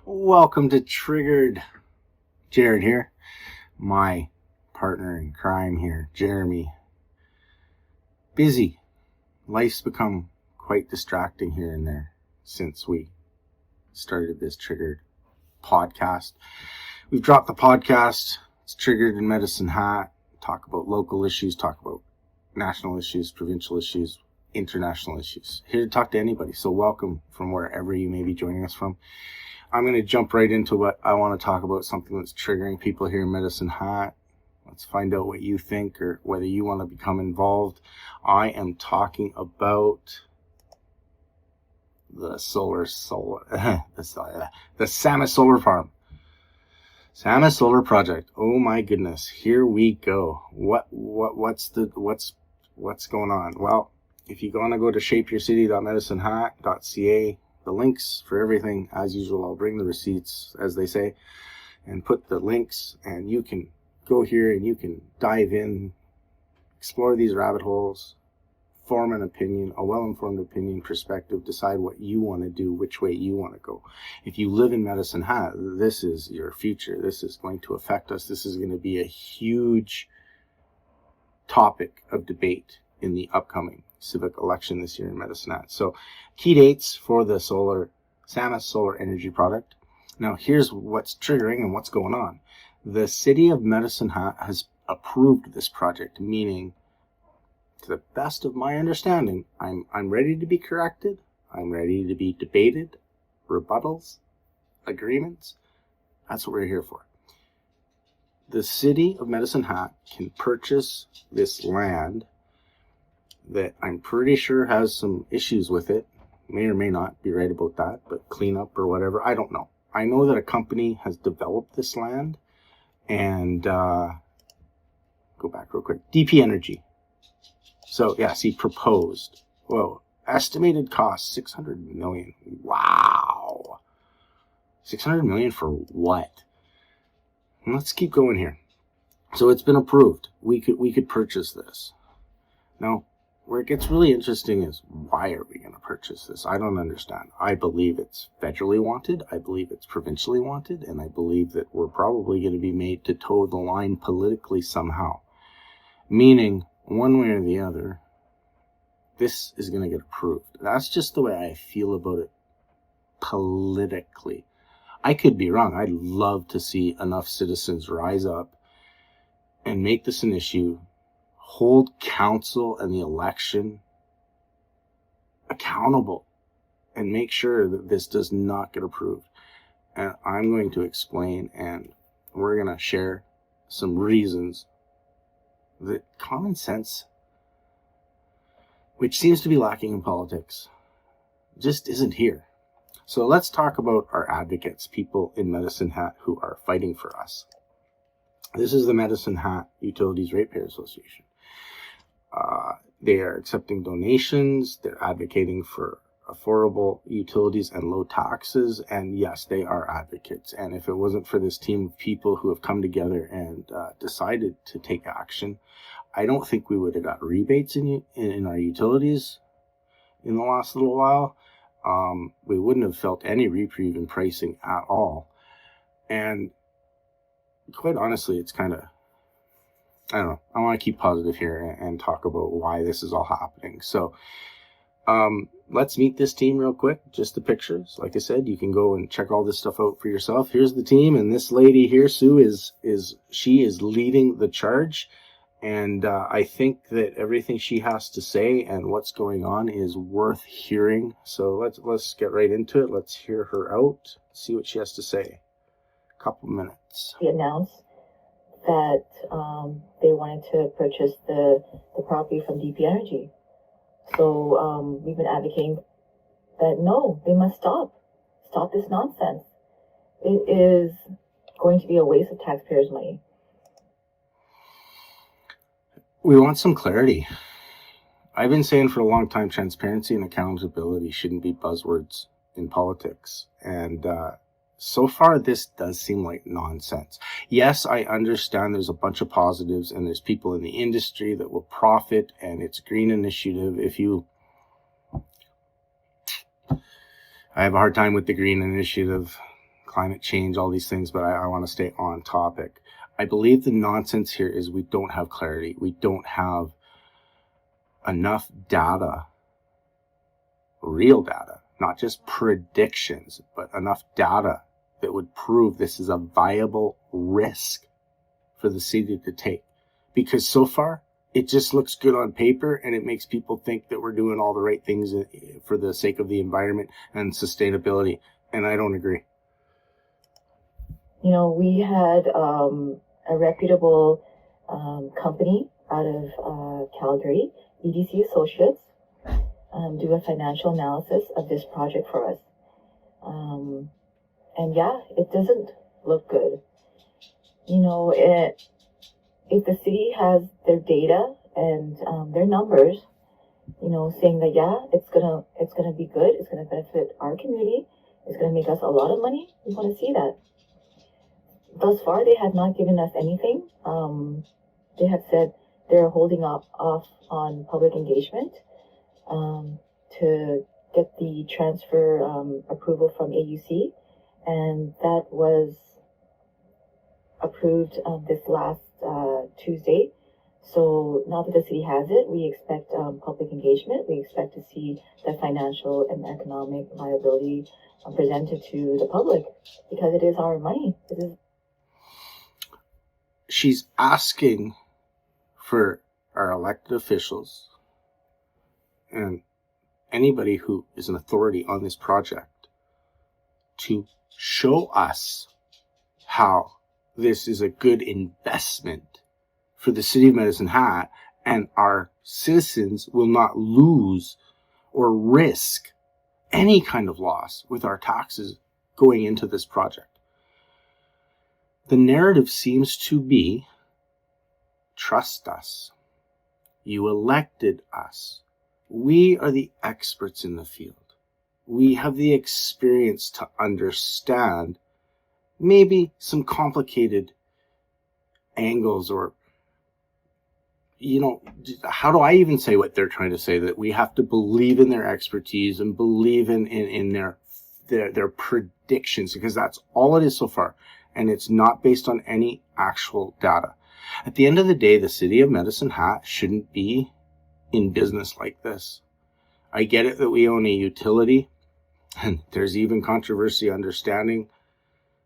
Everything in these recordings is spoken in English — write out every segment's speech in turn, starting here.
Welcome to Triggered. Jared here. My partner in crime here, Jeremy. Busy. Life's become quite distracting here and there since we started this Triggered podcast. We've dropped the podcast. It's Triggered in Medicine Hat. Talk about local issues, talk about national issues, provincial issues, international issues. Here to talk to anybody. So welcome from wherever you may be joining us from. I'm going to jump right into what I want to talk about, something that's triggering people here in Medicine Hat. Let's find out what you think or whether you want to become involved. I am talking about the the Sammis Solar Farm. Sammis Solar Project. Oh my goodness. Here we go. What's going on? Well, if you want to go to shapeyourcity.medicinehat.ca, the links for everything, as usual, I'll bring the receipts, as they say, and put the links, and you can go here and you can dive in, explore these rabbit holes, form an opinion, a well-informed opinion, perspective, decide what you want to do, which way you want to go. If you live in Medicine Hat, this is your future. This is going to affect us. This is going to be a huge topic of debate in the upcoming civic election this year in Medicine Hat. So key dates for the Sammis Solar Energy Product. Now here's what's triggering and what's going on. The city of Medicine Hat has approved this project, meaning, to the best of my understanding, I'm ready to be corrected. I'm ready to be debated, rebuttals, agreements. That's what we're here for. The city of Medicine Hat can purchase this land that I'm pretty sure has some issues with it. May or may not be right about that, but cleanup or whatever, I don't know. I know that a company has developed this land, and go back real quick. DP Energy. So yeah, see, proposed. Whoa, estimated cost $600 million. Wow, $600 million for what? Let's keep going here. So it's been approved. We could purchase this. Now, where it gets really interesting is, why are we going to purchase this? I don't understand. I believe it's federally wanted. I believe it's provincially wanted. And I believe that we're probably going to be made to toe the line politically somehow. Meaning, one way or the other, this is going to get approved. That's just the way I feel about it politically. I could be wrong. I'd love to see enough citizens rise up and make this an issue, hold council and the election accountable, and make sure that this does not get approved. And I'm going to explain, and we're going to share some reasons that common sense, which seems to be lacking in politics, just isn't here. So let's talk about our advocates, people in Medicine Hat who are fighting for us. This is the Medicine Hat Utilities Ratepayers Association. They are accepting donations. They're advocating for affordable utilities and low taxes. And yes, they are advocates. And if it wasn't for this team of people who have come together and decided to take action, I don't think we would have got rebates in our utilities in the last little while. We wouldn't have felt any reprieve in pricing at all. And quite honestly, it's kind of, I don't know, I want to keep positive here and talk about why this is all happening. So let's meet this team real quick. Just the pictures. Like I said, you can go and check all this stuff out for yourself. Here's the team, and this lady here, Sue, is leading the charge. And I think that everything she has to say and what's going on is worth hearing. So let's get right into it. Let's hear her out, see what she has to say. A couple minutes. He announced that they wanted to purchase the property from DP Energy. So we've been advocating that no, they must stop this nonsense. It is going to be a waste of taxpayers' money. We want some clarity. I've been saying for a long time, transparency and accountability shouldn't be buzzwords in politics. And so far, this does seem like nonsense. Yes, I understand there's a bunch of positives and there's people in the industry that will profit, and it's a green initiative. I have a hard time with the green initiative climate change, all these things, but I want to stay on topic. I believe the nonsense here is we don't have clarity. We don't have enough data, real data, not just predictions, but enough data that would prove this is a viable risk for the city to take. Because so far, it just looks good on paper, and it makes people think that we're doing all the right things for the sake of the environment and sustainability. And I don't agree. You know, we had a reputable company out of Calgary, EDC Associates, do a financial analysis of this project for us. And yeah, it doesn't look good. You know, if the city has their data and their numbers, you know, saying that yeah, it's gonna be good, it's gonna benefit our community, it's gonna make us a lot of money, we want to see that. Thus far, they have not given us anything. They have said they're holding off on public engagement to get the transfer approval from AUC, and that was approved this last Tuesday. So now that the city has it, we expect public engagement. We expect to see the financial and economic viability presented to the public, because it is our money. She's asking for our elected officials and anybody who is an authority on this project to show us how this is a good investment for the city of Medicine Hat, and our citizens will not lose or risk any kind of loss with our taxes going into this project. The narrative seems to be, trust us. You elected us. We are the experts in the field. We have the experience to understand maybe some complicated angles, or, you know, how do I even say what they're trying to say? That we have to believe in their expertise and believe in their predictions, because that's all it is so far. And it's not based on any actual data. At the end of the day, the city of Medicine Hat shouldn't be in business like this. I get it that we own a utility, and there's even controversy understanding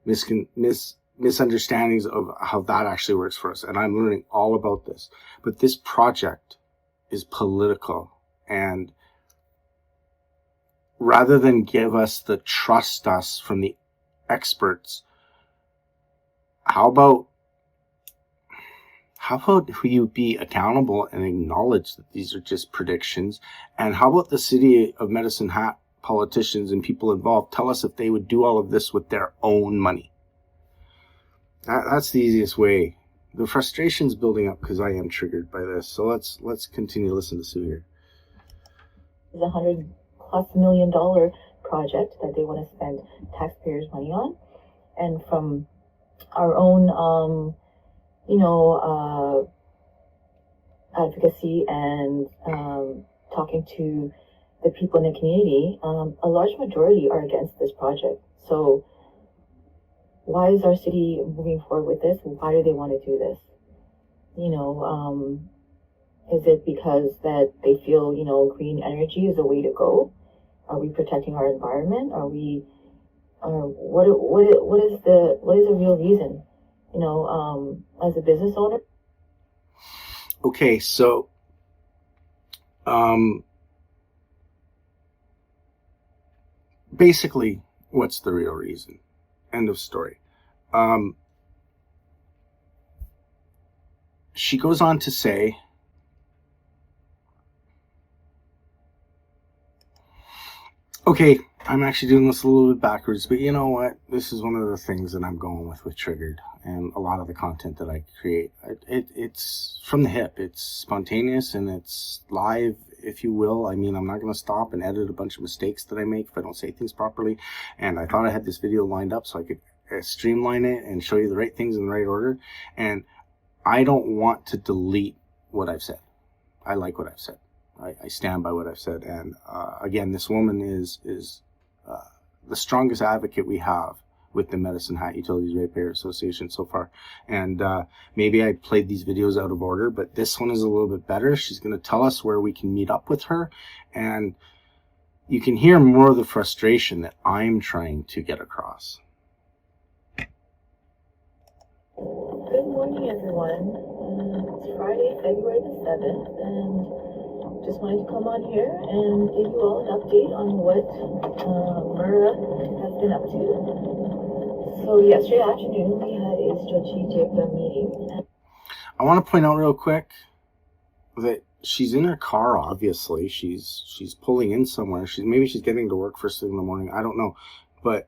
misunderstandings of how that actually works for us. And I'm learning all about this. But this project is political. And rather than give us the trust us from the experts, how about you be accountable and acknowledge that these are just predictions? And how about the city of Medicine Hat politicians and people involved tell us if they would do all of this with their own money? That's the easiest way. The frustration's building up because I am triggered by this. So let's continue to listen to Sue here. It's $100+ million project that they want to spend taxpayers' money on, and from our own, advocacy and talking to the people in the community, a large majority are against this project. So why is our city moving forward with this? Why do they want to do this? Is it because that they feel, green energy is the way to go? Are we protecting our environment? Are we, what is the real reason? As a business owner. Okay, so basically, what's the real reason? End of story. She goes on to say, okay, I'm actually doing this a little bit backwards, but you know what? This is one of the things that I'm going with Triggered, and a lot of the content that I create. It's from the hip. It's spontaneous and it's live, if you will. I mean, I'm not going to stop and edit a bunch of mistakes that I make if I don't say things properly. And I thought I had this video lined up so I could streamline it and show you the right things in the right order. And I don't want to delete what I've said. I like what I've said. I stand by what I've said. And again, this woman is the strongest advocate we have with the Medicine Hat Utilities Ratepayers Association so far. And maybe I played these videos out of order, but this one is a little bit better. She's going to tell us where we can meet up with her, and you can hear more of the frustration that I'm trying to get across. Good morning, everyone. It's Friday, February the 7th, and just wanted to come on here and give you all an update on what MHURA has been up to. So yesterday afternoon, we had a strategic meeting. I want to point out real quick that she's in her car. Obviously, she's pulling in somewhere. Maybe she's getting to work first thing in the morning. I don't know, but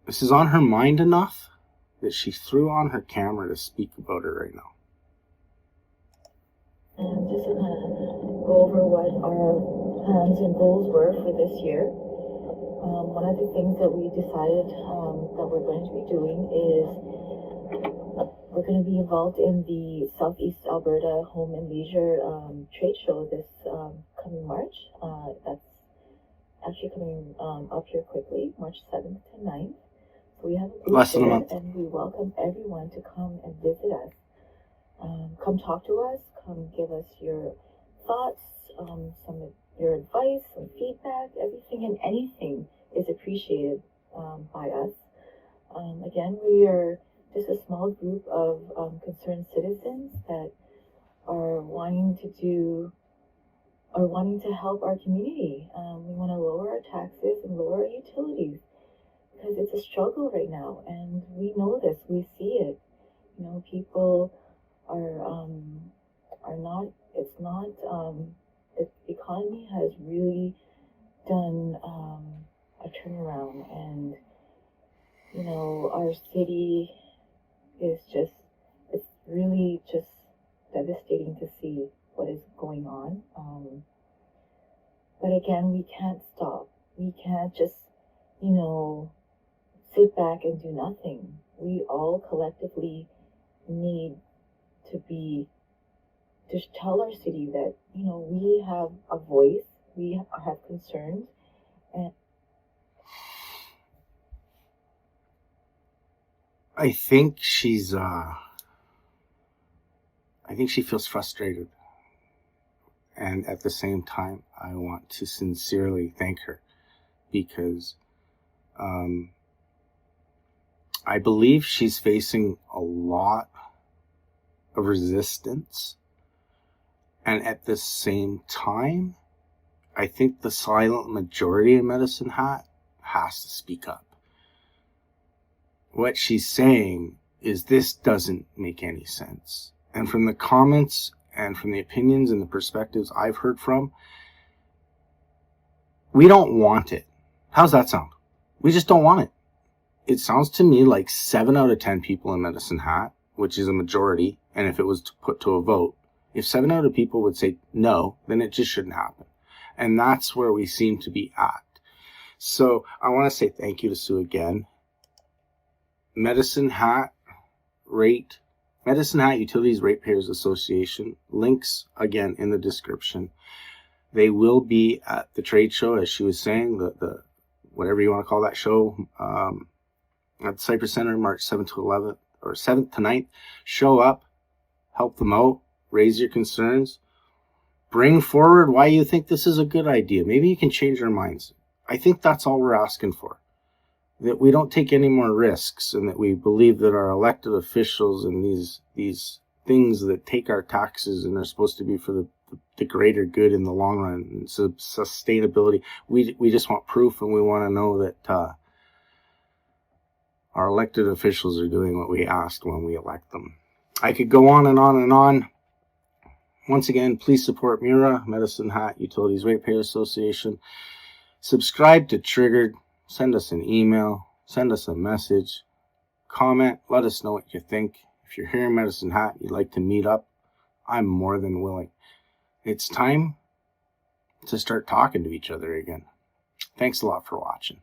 this is on her mind enough that she threw on her camera to speak about it right now. And just to kind of go over what our plans and goals were for this year. One of the things that we decided that we're going to be doing is we're going to be involved in the Southeast Alberta Home and Leisure Trade Show this coming March. That's actually coming up here quickly, March 7th to 9th. So we have a booth Less than a there, month. and we welcome everyone to come and visit us. Come talk to us, come give us your thoughts, some of your advice, some feedback. Everything and anything is appreciated by us. Again, we are just a small group of concerned citizens that are wanting to help our community. We want to lower our taxes and lower our utilities because it's a struggle right now, and we know this. We see it. You know, people are not. It's not. The economy has really done a turnaround, and you know, our city is just. It's really just devastating to see what is going on. But again, we can't stop. We can't just, you know, sit back and do nothing. We all collectively need to tell our city that, you know, we have a voice, we have concerns, and I think she feels frustrated. And at the same time, I want to sincerely thank her because I believe she's facing a lot of resistance. And at the same time, I think the silent majority in Medicine Hat has to speak up. What she's saying is this doesn't make any sense. And from the comments and from the opinions and the perspectives I've heard from, we don't want it. How's that sound? We just don't want it. It sounds to me like 7 out of 10 people in Medicine Hat, which is a majority, and if it was put to a vote, if 7 out of people would say no, then it just shouldn't happen. And that's where we seem to be at. So I want to say thank you to Sue again. Medicine Hat Utilities Ratepayers Association, links again in the description. They will be at the trade show, as she was saying, the whatever you want to call that show, at the Cypress Center, March 7th to 11th, or 7th to 9th. Show up, help them out, raise your concerns, bring forward why you think this is a good idea. Maybe you can change our minds. I think that's all we're asking for. That we don't take any more risks, and that we believe that our elected officials and these things that take our taxes and are supposed to be for the greater good in the long run, and sustainability. We just want proof, and we want to know that our elected officials are doing what we asked when we elect them. I could go on and on and on. Once again, please support MHURA, Medicine Hat Utilities Ratepayers Association. Subscribe to Triggered. Send us an email. Send us a message. Comment. Let us know what you think. If you're here in Medicine Hat, you'd like to meet up, I'm more than willing. It's time to start talking to each other again. Thanks a lot for watching.